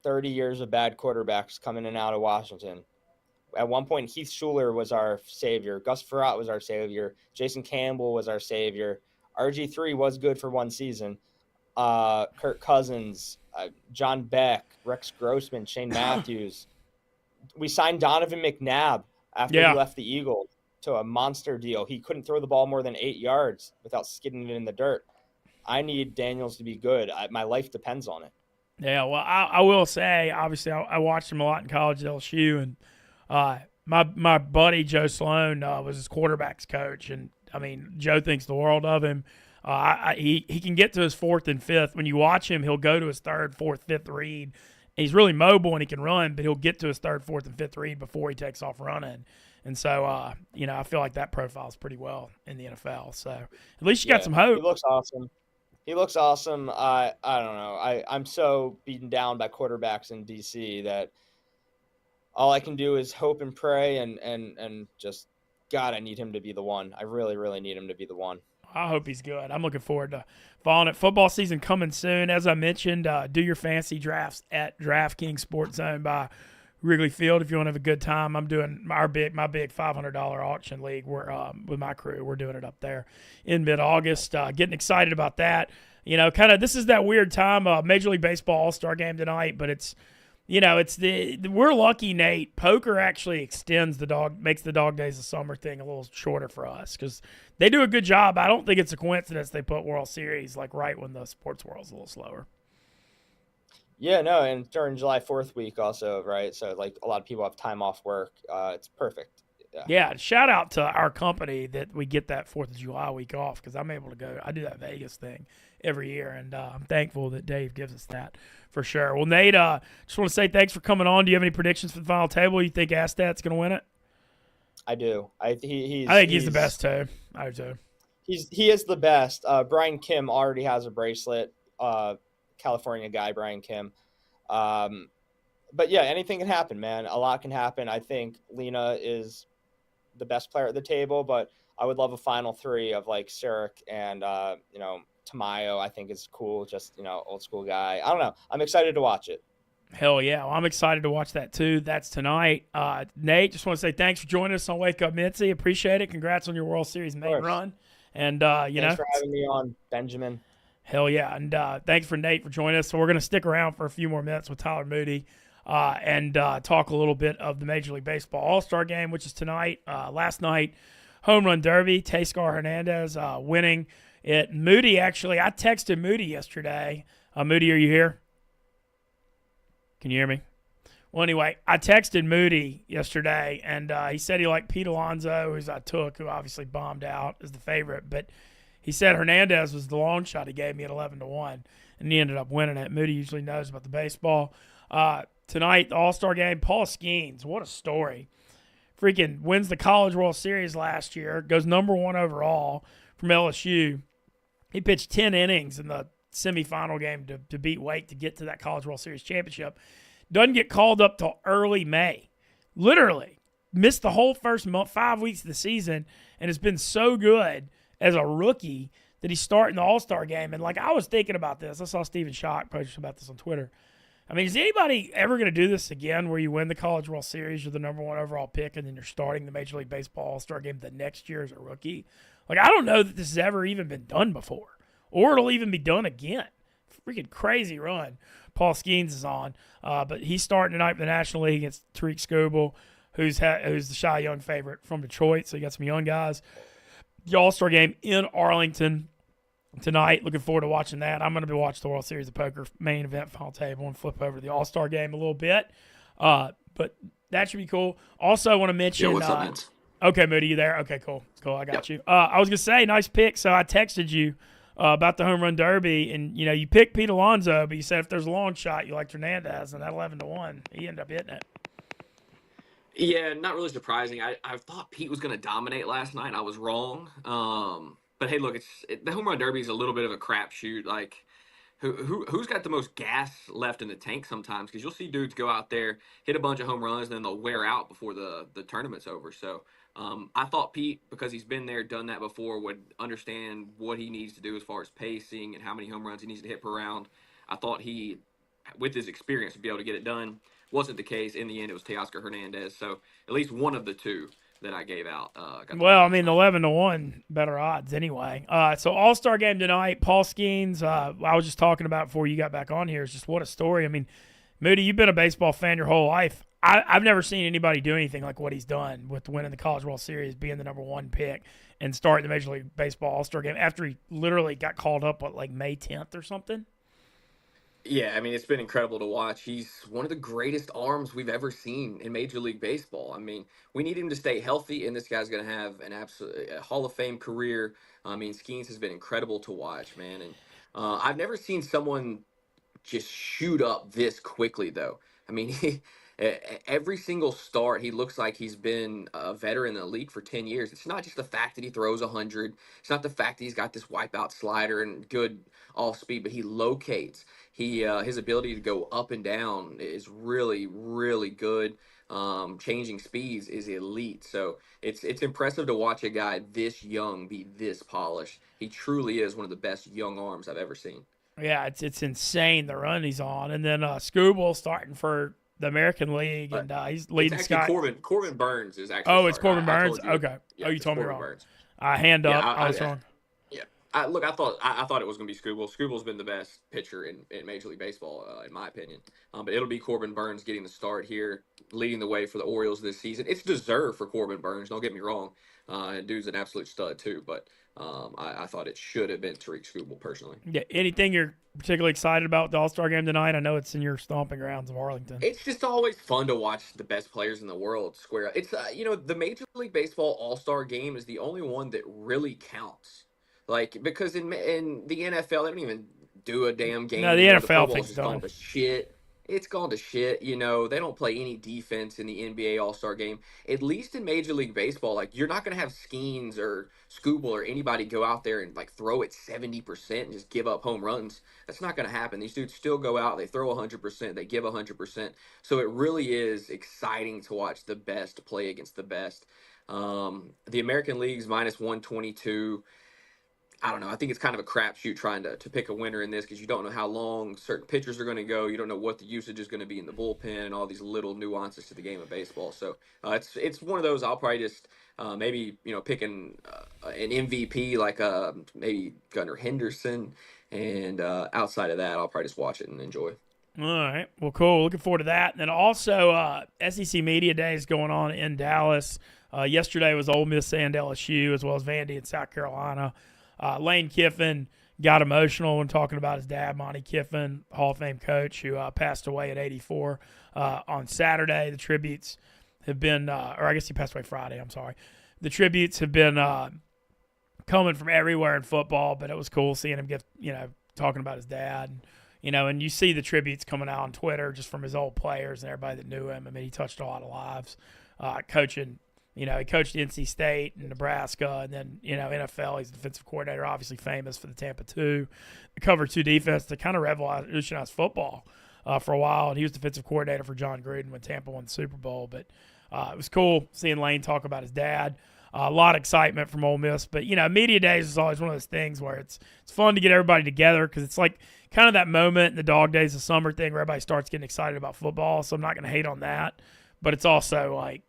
30 years of bad quarterbacks come in and out of Washington. At one point, Heath Schuler was our savior. Gus Frerotte was our savior. Jason Campbell was our savior. RG3 was good for one season. Kirk Cousins, John Beck, Rex Grossman, Shane Matthews. We signed Donovan McNabb after he left the Eagles to a monster deal. He couldn't throw the ball more than 8 yards without skidding it in the dirt. I need Daniels to be good. My life depends on it. Yeah, well, I will say, obviously, I watched him a lot in college at LSU, and my buddy Joe Sloan was his quarterback's coach, and I mean, Joe thinks the world of him. He can get to his fourth and fifth. When you watch him, he'll go to his third, fourth, fifth read. He's really mobile and he can run, but he'll get to his third, fourth, and fifth read before he takes off running. And so, I feel like that profiles pretty well in the NFL. So at least you got some hope. He looks awesome. I don't know. I'm so beaten down by quarterbacks in DC that all I can do is hope and pray and just, God, I need him to be the one. I really, really need him to be the one. I hope he's good. I'm looking forward to following it. Football season coming soon. As I mentioned, do your fantasy drafts at DraftKings Sports Zone by Wrigley Field if you want to have a good time. I'm doing my big $500 auction league. We're with my crew. We're doing it up there in mid-August. Getting excited about that. kind of this is that weird time. Major League Baseball All-Star game tonight, but it's we're lucky, Nate. Poker actually makes the dog days of summer thing a little shorter for us because they do a good job. I don't think it's a coincidence they put World Series like right when the sports world's a little slower. Yeah, no, and during July 4th week also, right? So like a lot of people have time off work. It's perfect. Yeah, shout out to our company that we get that 4th of July week off because I'm able to go. I do that Vegas thing every year, and I'm thankful that Dave gives us that for sure. Well, Nate, just want to say thanks for coming on. Do you have any predictions for the final table? You think Astat's going to win it? I do. I think he's the best too. I do too. He is the best. Brian Kim already has a bracelet. California guy, Brian Kim. But yeah, anything can happen, man. A lot can happen. I think Lena is the best player at the table, but I would love a final three of like Sarek and Tamayo. I think is cool. Just old school guy. I don't know. I'm excited to watch it. Hell yeah. Well, I'm excited to watch that too. That's tonight. Nate, just want to say thanks for joining us on Wake Up Mintzy. Appreciate it. Congrats on your World Series main run. And thanks for having me on, Benjamin. Hell yeah. And thanks for Nate for joining us. So we're going to stick around for a few more minutes with Tyler Moody and talk a little bit of the Major League Baseball All-Star game, which is tonight. Last night, home run derby, Teoscar Hernandez winning it. Moody, actually, I texted Moody yesterday. Moody, are you here? Can you hear me? Well, anyway, I texted Moody yesterday, and he said he liked Pete Alonso, who I took, who obviously bombed out as the favorite. But he said Hernandez was the long shot he gave me at 11-1, and he ended up winning it. Moody usually knows about the baseball. Tonight, the All-Star game, Paul Skeens, what a story. Freaking wins the College World Series last year, goes number 1 overall from LSU. He pitched 10 innings in the semifinal game to beat Wake to get to that College World Series championship. Doesn't get called up till early May. Literally. Missed the whole first 5 weeks of the season and has been so good as a rookie that he's starting the All-Star game. And, I was thinking about this. I saw Steven Schock post about this on Twitter. I mean, is anybody ever going to do this again where you win the College World Series, you're the number 1 overall pick, and then you're starting the Major League Baseball All-Star game the next year as a rookie? I don't know that this has ever even been done before. Or it'll even be done again. Freaking crazy run Paul Skeens is on. But he's starting tonight for the National League against Tariq Skubal, who's the Cy Young favorite from Detroit. So you got some young guys. The All-Star game in Arlington tonight. Looking forward to watching that. I'm going to be watching the World Series of Poker main event final table and flip over to the All-Star game a little bit. But that should be cool. Also, I want to mention. Yeah, what's up, Vince? Okay, Moody, you there? Okay, cool. I got you. I was going to say, nice pick. So I texted you about the home run derby, and you picked Pete Alonso, but you said if there's a long shot, you liked Hernandez, and that 11-1, he ended up hitting it. Yeah, not really surprising. I thought Pete was going to dominate last night. I was wrong. But hey, look, the home run derby is a little bit of a crapshoot. Who's got the most gas left in the tank sometimes? Because you'll see dudes go out there, hit a bunch of home runs, and then they'll wear out before the tournament's over. So I thought Pete, because he's been there, done that before, would understand what he needs to do as far as pacing and how many home runs he needs to hit per round. I thought he, with his experience, would be able to get it done. Wasn't the case. In the end, it was Teoscar Hernandez. So at least one of the two that I gave out. 11-1, better odds anyway. So All-Star game tonight, Paul Skeens. I was just talking about before you got back on here. It's just what a story. I mean, Moody, you've been a baseball fan your whole life. I've never seen anybody do anything like what he's done with winning the College World Series, being the number 1 pick, and starting the Major League Baseball All-Star game after he literally got called up, May 10th or something? Yeah, I mean, it's been incredible to watch. He's one of the greatest arms we've ever seen in Major League Baseball. I mean, we need him to stay healthy, and this guy's going to have an absolute Hall of Fame career. I mean, Skeens has been incredible to watch, man. And I've never seen someone just shoot up this quickly, though. I mean, every single start, he looks like he's been a veteran in the league for 10 years. It's not just the fact that he throws 100. It's not the fact that he's got this wipeout slider and good off speed, but he locates. His ability to go up and down is really, really good. Changing speeds is elite. So it's impressive to watch a guy this young be this polished. He truly is one of the best young arms I've ever seen. Yeah, it's insane the run he's on. And then Skubal starting for the American League, and he's leading. It's actually Corbin Burns is actually. Oh, it's Corbin Burns. Okay. Yeah, you told me wrong. Burns. Hand up. Yeah, I was wrong. Yeah, I thought it was going to be Scooble. Scooble's been the best pitcher in Major League Baseball, in my opinion. But it'll be Corbin Burns getting the start here, leading the way for the Orioles this season. It's deserved for Corbin Burns. Don't get me wrong. Dude's an absolute stud too. But I thought it should have been Tariq Scooble personally. Yeah. Anything you're particularly excited about the All-Star game tonight? I know it's in your stomping grounds of Arlington. It's just always fun to watch the best players in the world square up. It's the Major League Baseball All-Star game is the only one that really counts. Like because in the NFL they don't even do a damn game. No, the The NFL Pro Bowl's thing's just gone done. to shit. It's gone to shit. They don't play any defense in the NBA All-Star game. At least in Major League Baseball, like you're not gonna have Skeens or Scooble or anybody go out there and like throw it 70% and just give up home runs. That's not gonna happen. These dudes still go out, they throw 100%, they give 100%. So it really is exciting to watch the best play against the best. The American League's minus 122. I don't know. I think it's kind of a crapshoot trying to pick a winner in this because you don't know how long certain pitchers are going to go. You don't know what the usage is going to be in the bullpen and all these little nuances to the game of baseball. So it's one of those. I'll probably just maybe picking an MVP like maybe Gunnar Henderson, and outside of that, I'll probably just watch it and enjoy. All right. Well, cool. Looking forward to that. And then also SEC Media Day is going on in Dallas. Yesterday was Ole Miss and LSU as well as Vandy in South Carolina. Lane Kiffin got emotional when talking about his dad, Monty Kiffin, Hall of Fame coach, who passed away at 84 on Saturday. The tributes have been, or I guess he passed away Friday, I'm sorry. The tributes have been coming from everywhere in football, but it was cool seeing him get, talking about his dad. And you see the tributes coming out on Twitter just from his old players and everybody that knew him. I mean, he touched a lot of lives coaching. He coached NC State and Nebraska, and then, NFL. He's a defensive coordinator, obviously famous for the Tampa 2, the cover 2 defense that kind of revolutionized football for a while. And he was defensive coordinator for John Gruden when Tampa won the Super Bowl. But it was cool seeing Lane talk about his dad. A lot of excitement from Ole Miss. But, Media Days is always one of those things where it's fun to get everybody together because it's like kind of that moment in the dog days of summer thing where everybody starts getting excited about football. So I'm not going to hate on that. But it's also like,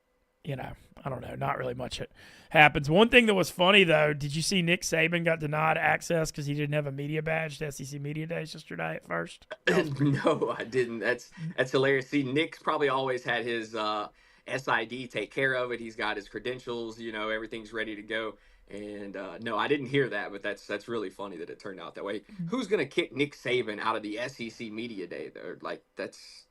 I don't know, not really much happens. One thing that was funny, though, did you see Nick Saban got denied access because he didn't have a media badge to SEC Media Days yesterday at first? No, I didn't. That's hilarious. See, Nick's probably always had his SID take care of it. He's got his credentials, everything's ready to go. And no, I didn't hear that, but that's really funny that it turned out that way. Who's going to kick Nick Saban out of the SEC Media Day, though? Like, it's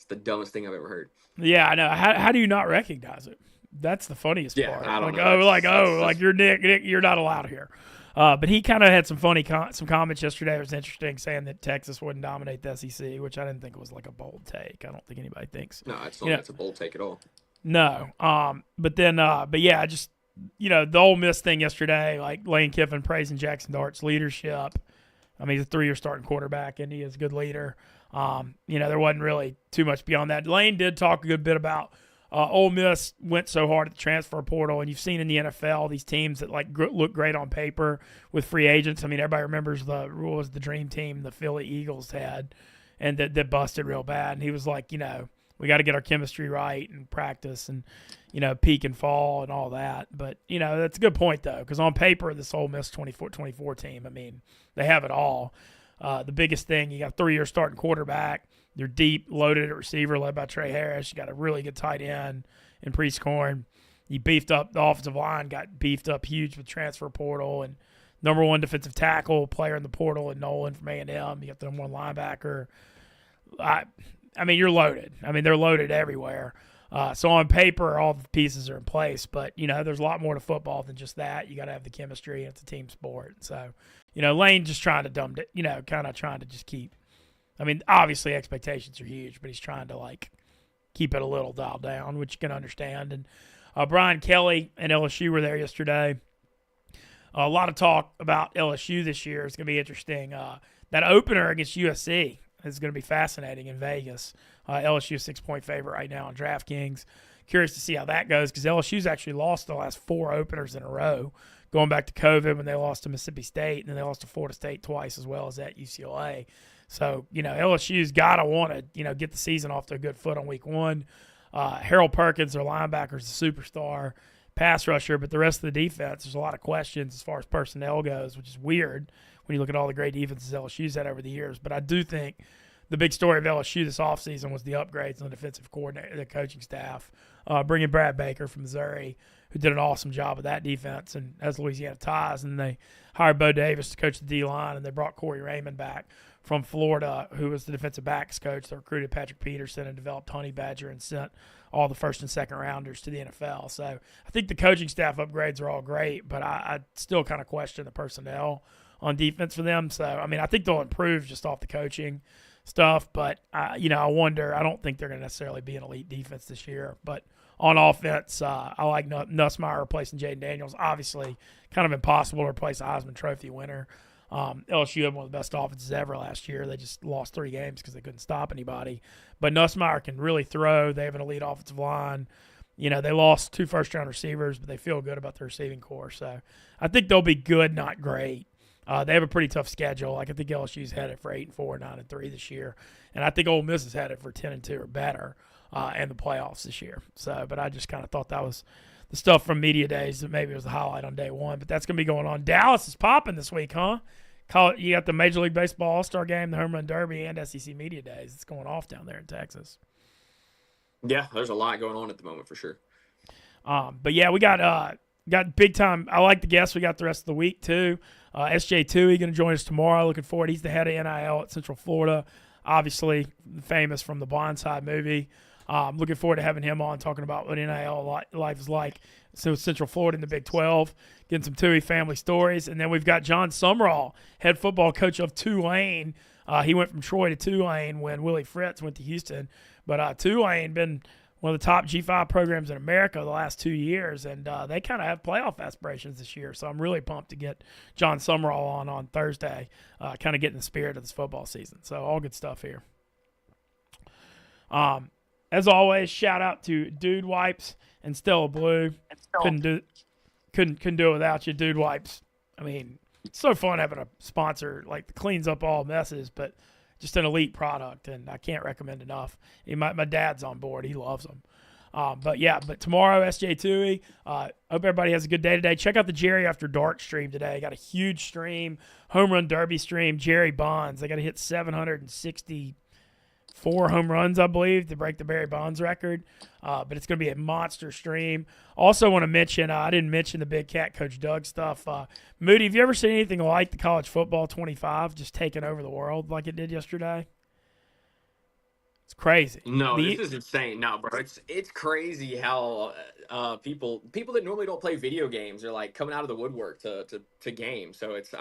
the dumbest thing I've ever heard. Yeah, I know. How do you not recognize it? That's the funniest part. I don't know. Like you're Nick, you're not allowed here. But he kind of had some funny some comments yesterday. It was interesting, saying that Texas wouldn't dominate the SEC, which I didn't think was like a bold take. I don't think anybody thinks. No, it's not. It's a bold take at all. No. But yeah, just the Ole Miss thing yesterday, like Lane Kiffin praising Jackson Dart's leadership. I mean, he's a 3-year starting quarterback, and he is a good leader. There wasn't really too much beyond that. Lane did talk a good bit about Ole Miss went so hard at the transfer portal, and you've seen in the NFL these teams that look great on paper with free agents. I mean, everybody remembers the dream team the Philly Eagles had, and that busted real bad. And he was like, we got to get our chemistry right and practice and, peak and fall and all that. But, that's a good point, though, because on paper, this Ole Miss 24 team, I mean, they have it all. The biggest thing, you got a 3-year starting quarterback. They're deep, loaded at receiver, led by Trey Harris. You got a really good tight end in Priest Corn. You beefed up the offensive line, got beefed up huge with transfer portal, and number 1 defensive tackle player in the portal in Nolan from A&M. You got the number 1 linebacker. I mean, you're loaded. I mean, they're loaded everywhere. So on paper, all the pieces are in place. But, there's a lot more to football than just that. You got to have the chemistry, and it's a team sport. So, Lane just trying to kind of trying to just keep. I mean, obviously expectations are huge, but he's trying to, keep it a little dialed down, which you can understand. And Brian Kelly and LSU were there yesterday. A lot of talk about LSU this year. It's going to be interesting. That opener against USC is going to be fascinating in Vegas. LSU 6-point favorite right now on DraftKings. Curious to see how that goes because LSU's actually lost the last 4 openers in a row, going back to COVID when they lost to Mississippi State, and then they lost to Florida State twice as well as at UCLA. So, LSU's got to want to, get the season off to a good foot on week 1. Harold Perkins, their linebacker, is a superstar. pass rusher, but the rest of the defense, there's a lot of questions as far as personnel goes, which is weird when you look at all the great defenses LSU's had over the years. But I do think the big story of LSU this offseason was the upgrades on the defensive coordinator, the coaching staff, bringing Brad Baker from Missouri, who did an awesome job of that defense and has Louisiana ties. And they hired Bo Davis to coach the D-line, and they brought Corey Raymond back from Florida, who was the defensive backs coach. They recruited Patrick Peterson and developed Honey Badger and sent all the first and second rounders to the NFL. So I think the coaching staff upgrades are all great, but I still kind of question the personnel on defense for them. So, I mean, I think they'll improve just off the coaching stuff, but, I wonder. I don't think they're going to necessarily be an elite defense this year. But on offense, I like Nussmeier replacing Jaden Daniels. Obviously, kind of impossible to replace a Heisman Trophy winner. LSU had one of the best offenses ever last year. They just lost 3 games because they couldn't stop anybody. But Nussmeier can really throw. They have an elite offensive line. They lost 2 first-round receivers, but they feel good about their receiving core. So I think they'll be good, not great. They have a pretty tough schedule. Like I think LSU's headed for 8-4, 9-3 this year, and I think Ole Miss is headed for 10-2 or better in the playoffs this year. So, but I just kind of thought that was the stuff from media days that maybe was the highlight on day one. But that's going to be going on. Dallas is popping this week, huh? You got the Major League Baseball All-Star Game, the Home Run Derby, and SEC Media Days. It's going off down there in Texas. Yeah, there's a lot going on at the moment for sure. But yeah, we got big time. I like the guests we got the rest of the week too. SJ Tui going to join us tomorrow. Looking forward. He's the head of NIL at Central Florida, obviously famous from the Blindside movie. Looking forward to having him on, talking about what NIL life is like. So Central Florida in the Big 12, getting some Tui family stories. And then we've got John Summerall, head football coach of Tulane. He went from Troy to Tulane when Willie Fritz went to Houston. But Tulane been one of the top G5 programs in America the last 2 years, and they kind of have playoff aspirations this year. So I'm really pumped to get John Summerall on Thursday, kind of getting the spirit of this football season. So all good stuff here. As always, shout out to Dude Wipes and Stella Blue. Couldn't do it without you, Dude Wipes. I mean, it's so fun having a sponsor like that cleans up all messes, but just an elite product, and I can't recommend enough. My dad's on board; he loves them. But tomorrow, SJ Tui. Hope everybody has a good day today. Check out the Jerry After Dark stream today. Got a huge stream, home run derby stream. Jerry Bonds. They got to hit 764 home runs, I believe, to break the Barry Bonds record. But it's going to be a monster stream. Also want to mention, I didn't mention the Big Cat Coach Doug stuff. Moody, have you ever seen anything like the College Football 25 just taking over the world like it did yesterday? It's crazy. No, this is insane. No, bro, it's crazy how people that normally don't play video games are like coming out of the woodwork to games. So it's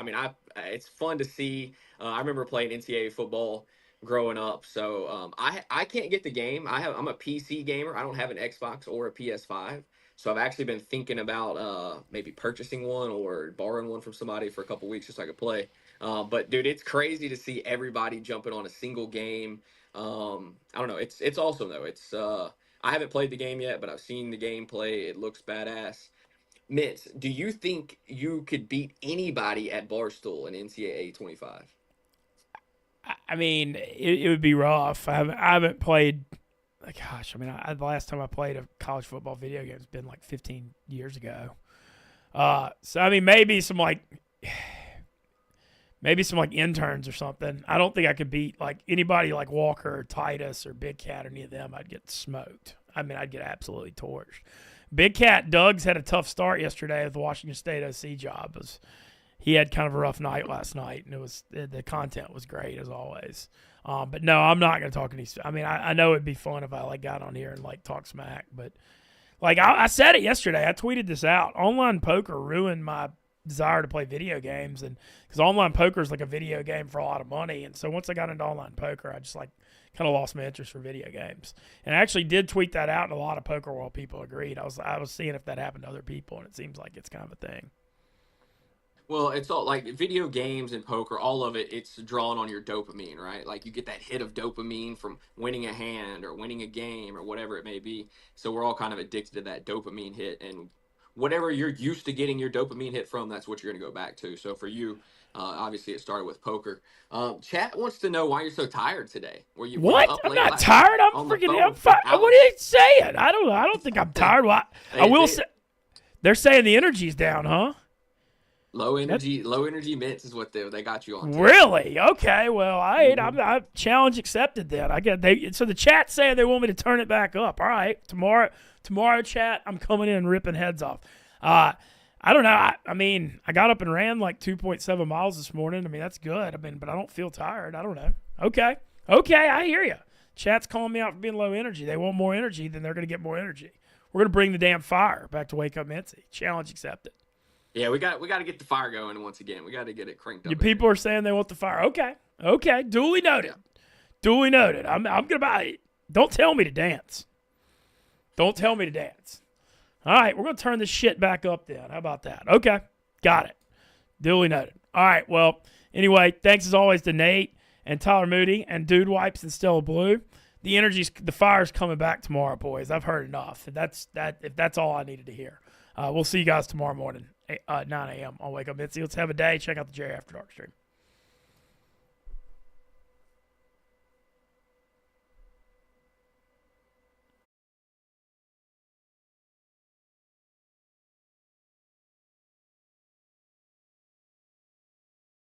fun to see. I remember playing NCAA football growing up. So I can't get the game. I'm a PC gamer. I don't have an Xbox or a PS5. So I've actually been thinking about maybe purchasing one or borrowing one from somebody for a couple weeks just so I could play. But dude, it's crazy to see everybody jumping on a single game. I don't know. It's awesome though. I haven't played the game yet, but I've seen the gameplay. It looks badass. Mintz, do you think you could beat anybody at Barstool in NCAA 25? I mean, it would be rough. I haven't played. Gosh, I mean, the last time I played a college football video game has been like 15 years ago. So I mean, maybe some interns or something. I don't think I could beat like anybody like Walker or Titus or Big Cat or any of them. I'd get smoked. I mean, I'd get absolutely torched. Big Cat Doug's had a tough start yesterday with the Washington State OC job. He had kind of a rough night last night, and the content was great as always. But no, I'm not going to talk any. I mean, I know it'd be fun if I got on here and talk smack, but I said it yesterday. I tweeted this out. Online poker ruined my desire to play video games, and because online poker is like a video game for a lot of money, and so once I got into online poker, I just kind of lost my interest for video games. And I actually did tweet that out, and a lot of Poker World people agreed. I was seeing if that happened to other people, and it seems like it's kind of a thing. Well, it's all like video games and poker, all of it, it's drawn on your dopamine, right? Like you get that hit of dopamine from winning a hand or winning a game or whatever it may be. So we're all kind of addicted to that dopamine hit, and whatever you're used to getting your dopamine hit from, that's what you're going to go back to. So for you, obviously it started with poker. Chat wants to know why you're so tired today. Were you what? Up I'm late not tired. I'm fine. What are you saying? I don't think I'm tired. I will say. They're saying the energy's down, huh? Low energy mints is what they got you on. Today. Really? Okay. Well, I challenge accepted then. So the chat's saying they want me to turn it back up. All right. Tomorrow, chat, I'm coming in and ripping heads off. I don't know. I mean, I got up and ran like 2.7 miles this morning. I mean, that's good. I mean, but I don't feel tired. I don't know. Okay, I hear you. Chat's calling me out for being low energy. They want more energy, then they're going to get more energy. We're going to bring the damn fire back to Wake Up Mintzy. Challenge accepted. Yeah, we got to get the fire going once again. We got to get it cranked up. People are saying they want the fire. Okay. Duly noted. Yeah. Duly noted. I'm gonna buy it. Don't tell me to dance. All right, we're gonna turn this shit back up then. How about that? Okay, got it. Duly noted. All right. Well, anyway, thanks as always to Nate and Tyler Moody and Dude Wipes and Stella Blue. The fire's coming back tomorrow, boys. I've heard enough. If that's all I needed to hear. We'll see you guys tomorrow morning, 9 a.m. on Wake Up Mintzy. Let's have a day. Check out the Jerry After Dark stream.